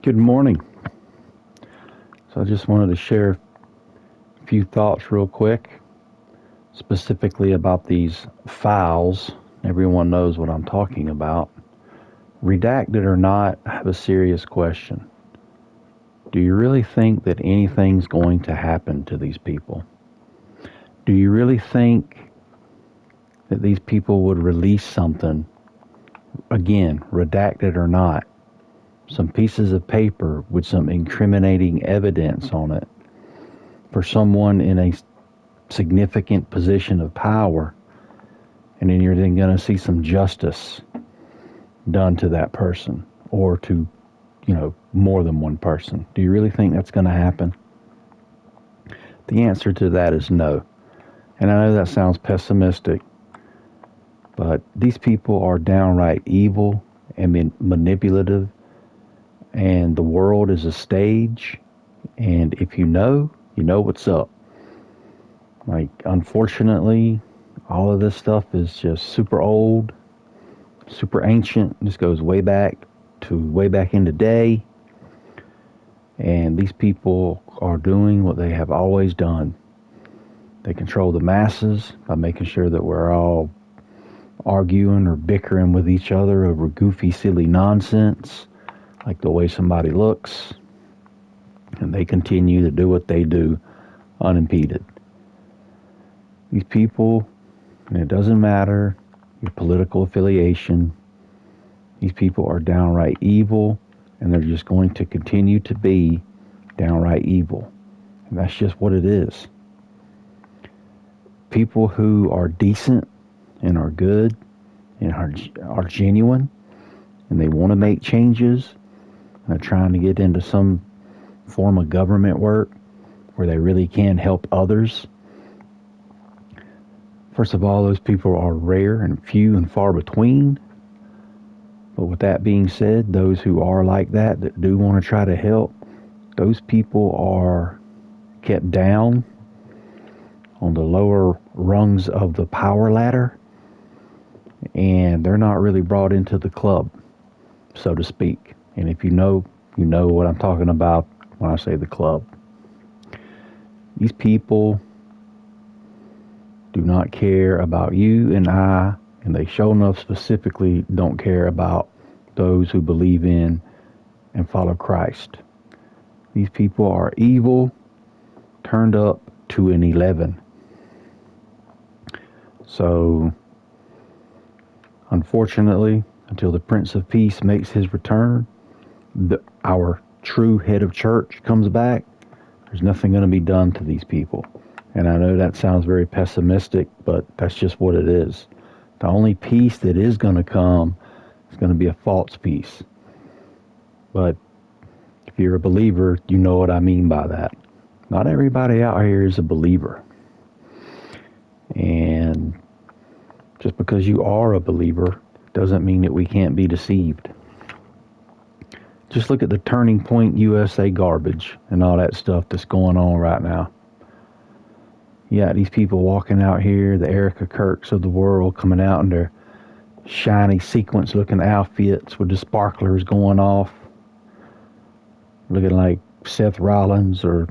Good morning. So I just wanted to share a few thoughts real quick, specifically about these files. Everyone knows what I'm talking about. Redacted or not, I have a serious question. Do you really think that anything's going to happen to these people? Do you really think that these people would release something, again, redacted or not, some pieces of paper with some incriminating evidence on it for someone in a significant position of power, and then you're then going to see some justice done to that person or to, more than one person? Do you really think that's going to happen? The answer to that is no. And I know that sounds pessimistic, but these people are downright evil and manipulative, and the world is a stage, and if you know what's up. Like, unfortunately, all of this stuff is just super old, super ancient. This goes way back in the day. And these people are doing what they have always done. They control the masses by making sure that we're all arguing or bickering with each other over goofy, silly nonsense, like the way somebody looks. And they continue to do what they do unimpeded. These people, and it doesn't matter your political affiliation, these people are downright evil, and they're just going to continue to be downright evil. And that's just what it is. People who are decent and are good and are genuine, and they want to make changes, and they're trying to get into some form of government work where they really can help others. First of all, those people are rare and few and far between. But with that being said, those who are like that do want to try to help, those people are kept down on the lower rungs of the power ladder, and they're not really brought into the club, so to speak. And if you know what I'm talking about when I say the club. These people do not care about you and I, and they sure enough specifically don't care about those who believe in and follow Christ. These people are evil, turned up to an 11. So, unfortunately, until the Prince of Peace makes his return, our true head of church comes back, there's nothing going to be done to these people. And I know that sounds very pessimistic, but that's just what it is. The only peace that is going to come is going to be a false peace. But if you're a believer, you know what I mean by that. Not everybody out here is a believer. And just because you are a believer doesn't mean that we can't be deceived. Just look at the Turning Point USA garbage and all that stuff that's going on right now. Yeah, these people walking out here, the Erica Kirks of the world, coming out in their shiny sequence looking outfits with the sparklers going off, looking like Seth Rollins or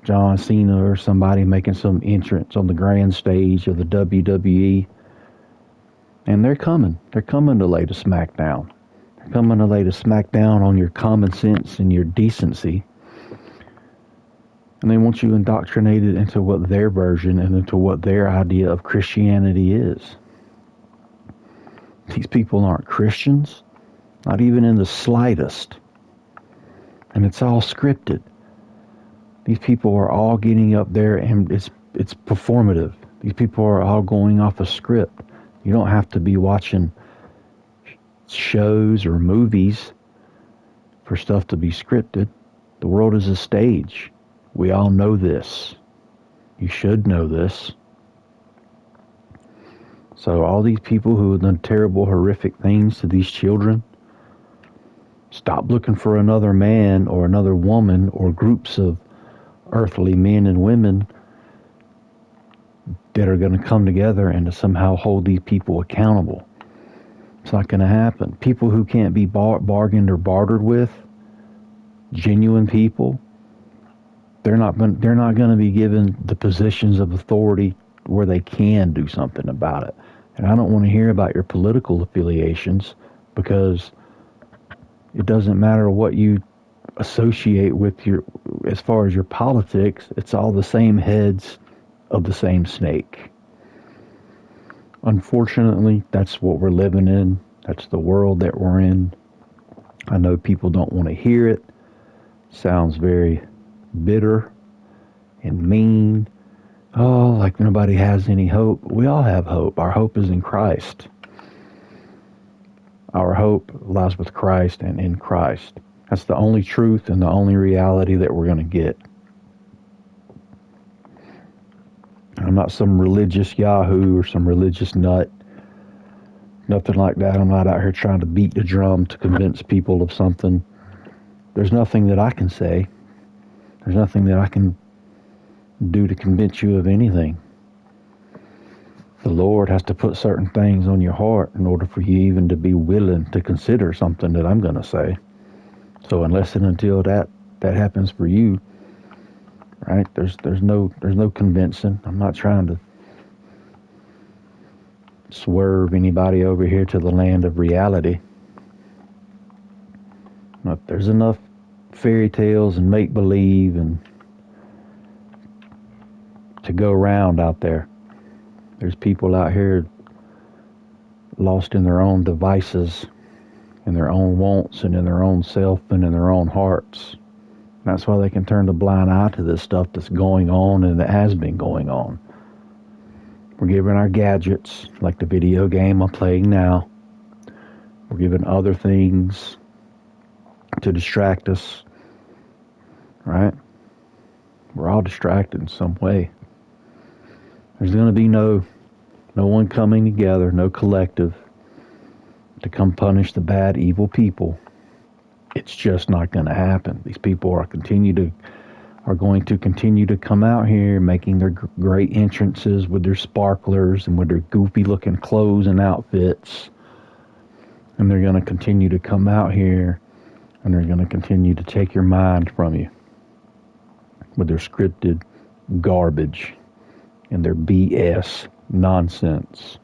John Cena or somebody making some entrance on the grand stage of the WWE. And they're coming to lay the smackdown. They're coming to lay the smackdown on your common sense and your decency. And they want you indoctrinated into what their version and into what their idea of Christianity is. These people aren't Christians, not even in the slightest. And it's all scripted. These people are all getting up there and it's performative. These people are all going off a script. You don't have to be watching shows or movies for stuff to be scripted. The world is a stage. We all know this. You should know this. So all these people who have done terrible, horrific things to these children, stop looking for another man or another woman or groups of earthly men and women that are going to come together and to somehow hold these people accountable. It's not going to happen. People who can't be bargained or bartered with, genuine people, they're not going to be given the positions of authority where they can do something about it. And I don't want to hear about your political affiliations, because it doesn't matter what you associate with your, as far as your politics, it's all the same heads of the same snake. Unfortunately, that's what we're living in. That's the world that we're in. I know people don't want to hear it. Sounds very bitter and mean. Oh, like nobody has any hope. We all have hope. Our hope is in Christ. Our hope lies with Christ and in Christ. That's the only truth and the only reality that we're going to get. I'm not some religious yahoo or some religious nut. Nothing like that. I'm not out here trying to beat the drum to convince people of something. There's nothing that I can say. There's nothing that I can do to convince you of anything. The Lord has to put certain things on your heart in order for you even to be willing to consider something that I'm going to say. So unless and until that happens for you, right? There's no convincing. I'm not trying to swerve anybody over here to the land of reality. But there's enough fairy tales and make believe and to go around out there. There's people out here lost in their own devices, in their own wants, and in their own self, and in their own hearts. That's why they can turn a blind eye to this stuff that's going on and that has been going on. We're given our gadgets, like the video game I'm playing now. We're given other things to distract us, right? We're all distracted in some way. There's going to be no one coming together, no collective to come punish the bad, evil people. It's just not going to happen. These people are going to continue to come out here making their great entrances with their sparklers and with their goofy looking clothes and outfits. And they're going to continue to come out here and they're going to continue to take your mind from you with their scripted garbage and their BS nonsense.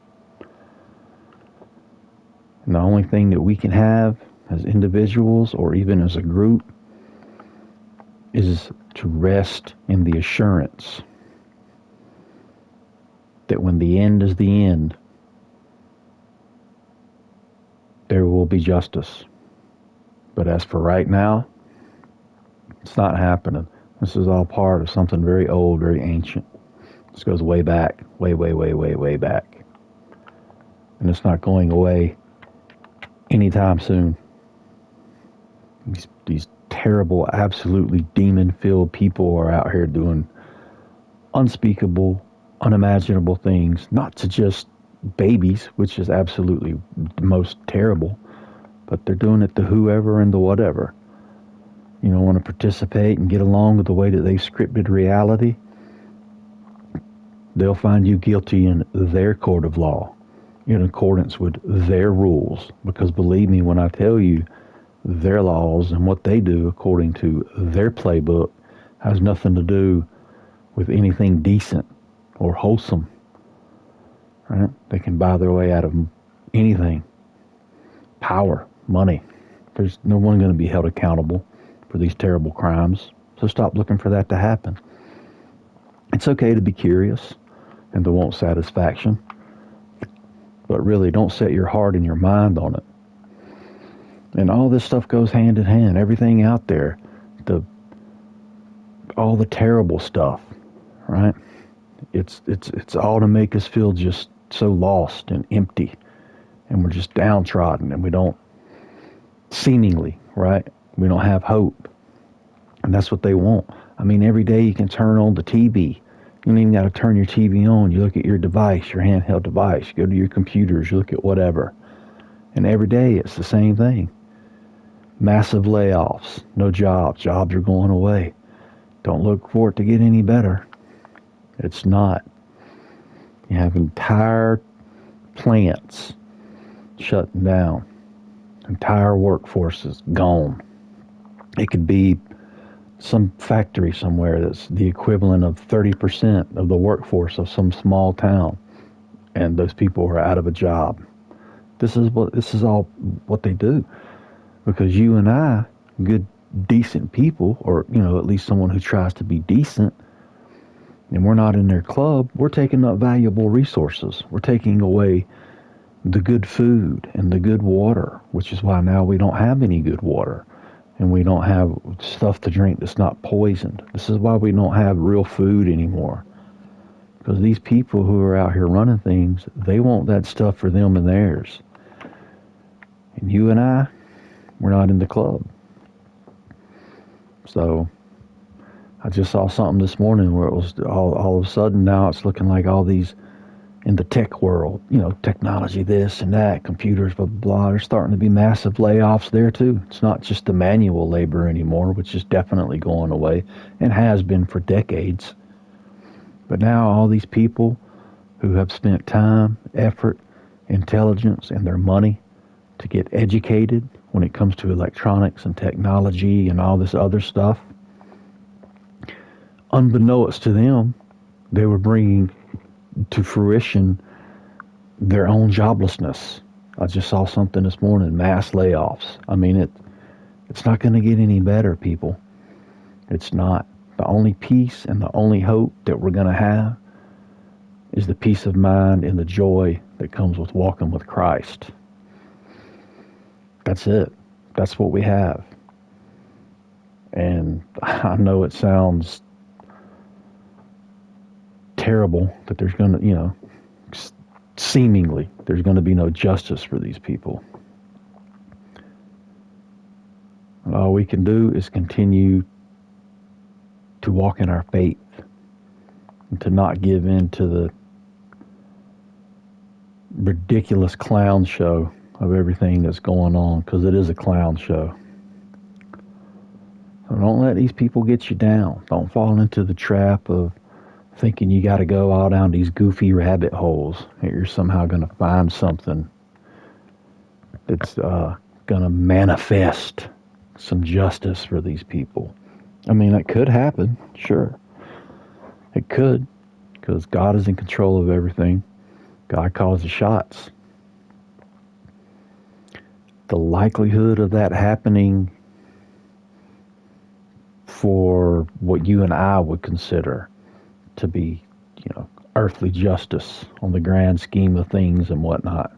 And the only thing that we can have as individuals or even as a group is to rest in the assurance that when the end is the end, there will be justice. But as for right now, it's not happening. This is all part of something very old, very ancient. This goes way back, way back. And it's not going away anytime soon. These terrible, absolutely demon-filled people are out here doing unspeakable, unimaginable things, not to just babies, which is absolutely the most terrible, but they're doing it to whoever and the whatever. You don't want to participate and get along with the way that they've scripted reality, they'll find you guilty in their court of law, in accordance with their rules. Because believe me when I tell you, their laws and what they do according to their playbook has nothing to do with anything decent or wholesome. Right? They can buy their way out of anything. Power, money. There's no one going to be held accountable for these terrible crimes. So stop looking for that to happen. It's okay to be curious and to want satisfaction, but really don't set your heart and your mind on it. And all this stuff goes hand in hand. Everything out there, all the terrible stuff, right? It's all to make us feel just so lost and empty, and we're just downtrodden, and we don't seemingly, right? We don't have hope, and that's what they want. I mean, every day you can turn on the TV. You don't even got to turn your TV on. You look at your device, your handheld device. You go to your computers. You look at whatever, and every day it's the same thing. Massive layoffs, no jobs. Jobs are going away. Don't look for it to get any better. It's not. You have entire plants shutting down. Entire workforces gone. It could be some factory somewhere that's the equivalent of 30% of the workforce of some small town, and those people are out of a job. This is all what they do, because you and I, good decent people, or at least someone who tries to be decent, and we're not in their club, we're taking up valuable resources. We're taking away the good food and the good water, which is why now we don't have any good water. And we don't have stuff to drink that's not poisoned. This is why we don't have real food anymore. Because these people who are out here running things, they want that stuff for them and theirs. And you and I, we're not in the club. So I just saw something this morning where it was all of a sudden now it's looking like all these in the tech world, technology, this and that, computers, blah, blah, blah. There's starting to be massive layoffs there too. It's not just the manual labor anymore, which is definitely going away and has been for decades. But now all these people who have spent time, effort, intelligence, and their money to get educated when it comes to electronics and technology and all this other stuff, unbeknownst to them, they were bringing to fruition their own joblessness. I just saw something this morning, mass layoffs. I mean, it's not going to get any better, people. It's not. The only peace and the only hope that we're going to have is the peace of mind and the joy that comes with walking with Christ. That's it. That's what we have. And I know it sounds terrible that there's going to, seemingly there's going to be no justice for these people. And all we can do is continue to walk in our faith and to not give in to the ridiculous clown show of everything that's going on, because it is a clown show. So don't let these people get you down. Don't fall into the trap of thinking you got to go all down these goofy rabbit holes, that you're somehow going to find something that's going to manifest some justice for these people. I mean, it could happen, sure. It could, because God is in control of everything. God calls the shots. The likelihood of that happening for what you and I would consider to be, earthly justice on the grand scheme of things and whatnot.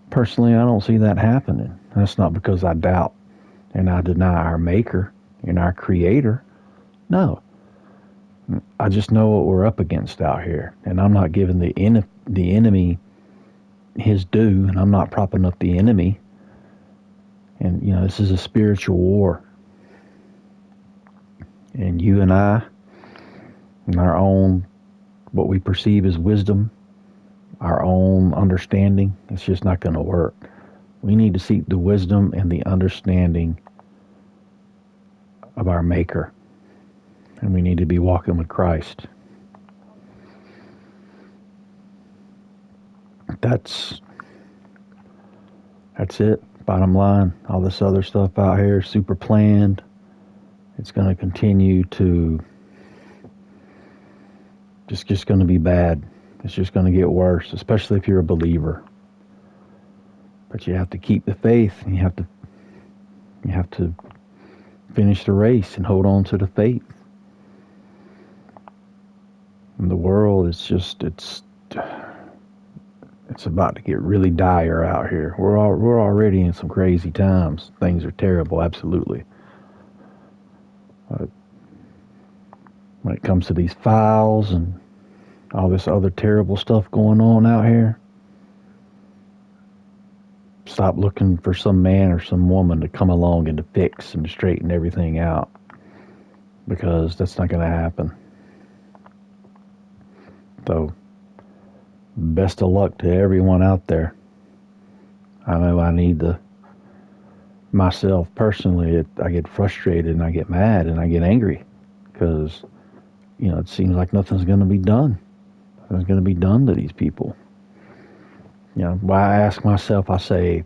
Personally, I don't see that happening. That's not because I doubt and I deny our Maker and our Creator. No. I just know what we're up against out here, and I'm not giving the enemy his due, and I'm not propping up the enemy. And, this is a spiritual war. And you and I, in our own, what we perceive as wisdom, our own understanding, it's just not going to work. We need to seek the wisdom and the understanding of our Maker. And we need to be walking with Christ. That's it. Bottom line, all this other stuff out here, super planned. It's going to continue to just going to be bad. It's just going to get worse, especially if you're a believer. But you have to keep the faith, and you have to finish the race and hold on to the faith. And the world is it's about to get really dire out here. We're already in some crazy times. Things are terrible, absolutely. But when it comes to these files and all this other terrible stuff going on out here, stop looking for some man or some woman to come along and to fix and to straighten everything out, because that's not going to happen. So, best of luck to everyone out there. I know I need myself personally, I get frustrated and I get mad and I get angry because, it seems like nothing's going to be done. Nothing's going to be done to these people. Why I ask myself, I say,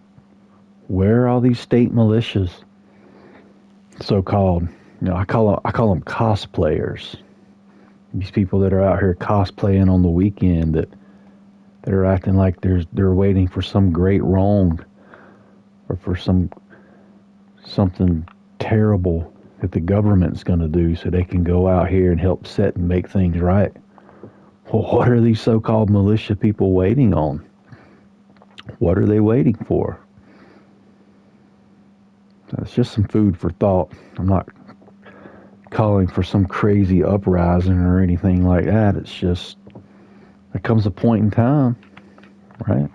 where are all these state militias so-called, I call them cosplayers. These people that are out here cosplaying on the weekend that are acting like they're waiting for some great wrong or for something terrible that the government's going to do so they can go out here and help set and make things right. Well, what are these so-called militia people waiting on? What are they waiting for? It's just some food for thought. I'm not calling for some crazy uprising or anything like that. It's just there comes a point in time, right?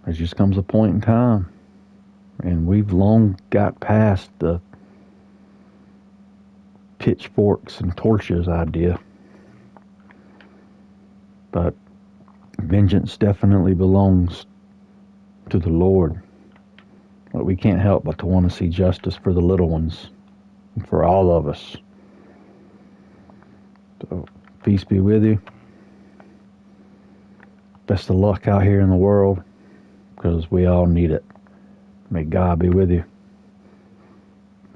There just comes a point in time. And we've long got past the pitchforks and torches idea. But vengeance definitely belongs to the Lord. But we can't help but to want to see justice for the little ones, and for all of us. So, peace be with you. Best of luck out here in the world, because we all need it. May God be with you.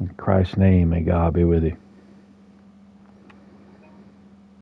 In Christ's name, may God be with you.